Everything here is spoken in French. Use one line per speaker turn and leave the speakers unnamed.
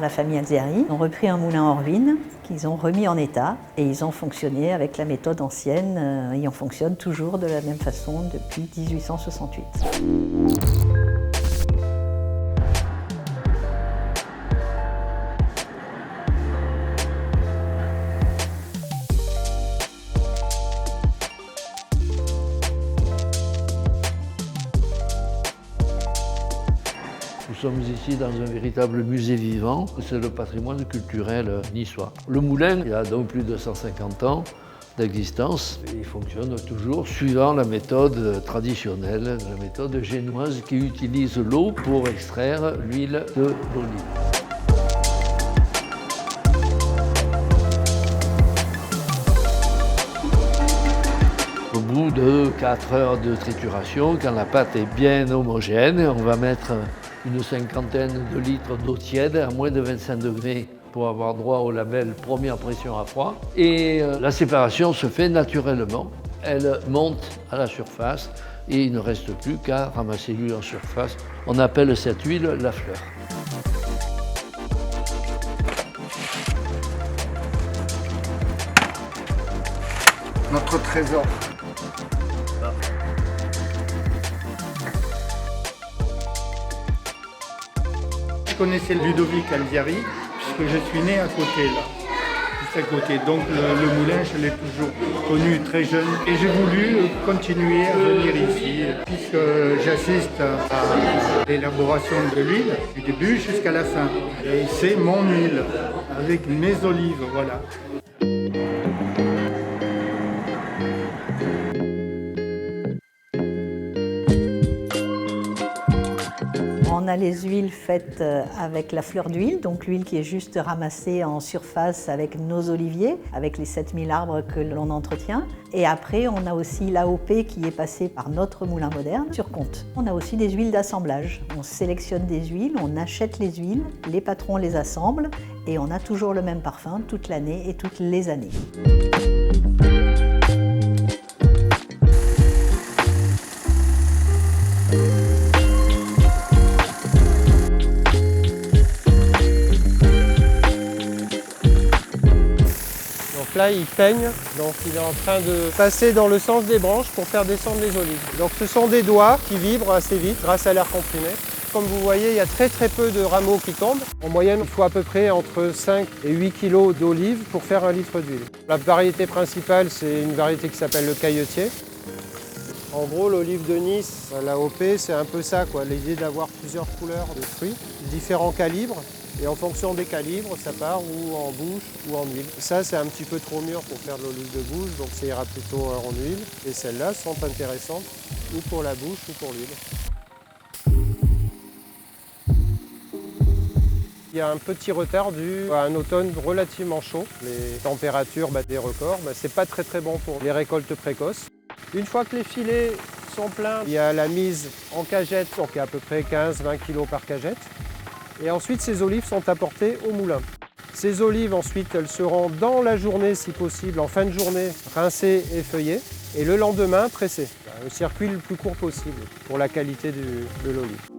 la famille Alziary. Ils ont repris un moulin en ruine qu'ils ont remis en état et ils ont fonctionné avec la méthode ancienne et on fonctionne toujours de la même façon depuis 1868.
Nous sommes ici dans un véritable musée vivant, c'est le patrimoine culturel niçois. Le moulin, il a donc plus de 150 ans d'existence. Il fonctionne toujours suivant la méthode traditionnelle, la méthode génoise qui utilise l'eau pour extraire l'huile de l'olive. Au bout de 4 heures de trituration, quand la pâte est bien homogène, on va mettre une cinquantaine de litres d'eau tiède à moins de 25 degrés pour avoir droit au label première pression à froid. Et la séparation se fait naturellement. Elle monte à la surface et il ne reste plus qu'à ramasser l'huile en surface. On appelle cette huile la fleur.
Notre trésor. Je connaissais Ludovic Alziary puisque je suis né à côté là, juste à côté. Donc le moulin, je l'ai toujours connu très jeune et j'ai voulu continuer à venir ici puisque j'assiste à l'élaboration de l'huile du début jusqu'à la fin. Et c'est mon huile avec mes olives, voilà.
On a les huiles faites avec la fleur d'huile, donc l'huile qui est juste ramassée en surface avec nos oliviers, avec les 7000 arbres que l'on entretient. Et après, on a aussi l'AOP qui est passée par notre moulin moderne sur compte. On a aussi des huiles d'assemblage. On sélectionne des huiles, on achète les huiles, les patrons les assemblent et on a toujours le même parfum toute l'année et toutes les années.
Donc là, il peigne, donc il est en train de passer dans le sens des branches pour faire descendre les olives. Donc ce sont des doigts qui vibrent assez vite grâce à l'air comprimé. Comme vous voyez, il y a très peu de rameaux qui tombent. En moyenne, il faut à peu près entre 5 et 8 kg d'olives pour faire 1 litre d'huile. La variété principale, c'est une variété qui s'appelle le cailletier. En gros, l'olive de Nice, l'AOP, c'est un peu ça, quoi. L'idée d'avoir plusieurs couleurs de fruits, différents calibres. Et en fonction des calibres, ça part ou en bouche ou en huile. Ça, c'est un petit peu trop mûr pour faire de l'olive de bouche, donc ça ira plutôt en huile. Et celles-là sont intéressantes ou pour la bouche ou pour l'huile. Il y a un petit retard dû à un automne relativement chaud. Les températures battent des records. C'est pas très bon pour les récoltes précoces. Une fois que les filets sont pleins, il y a la mise en cagette, donc il y a à peu près 15-20 kg par cagette. Et ensuite, ces olives sont apportées au moulin. Ces olives, ensuite, elles seront dans la journée, si possible, en fin de journée, rincées et feuillées. Et le lendemain, pressées. Le circuit le plus court possible pour la qualité de l'olive.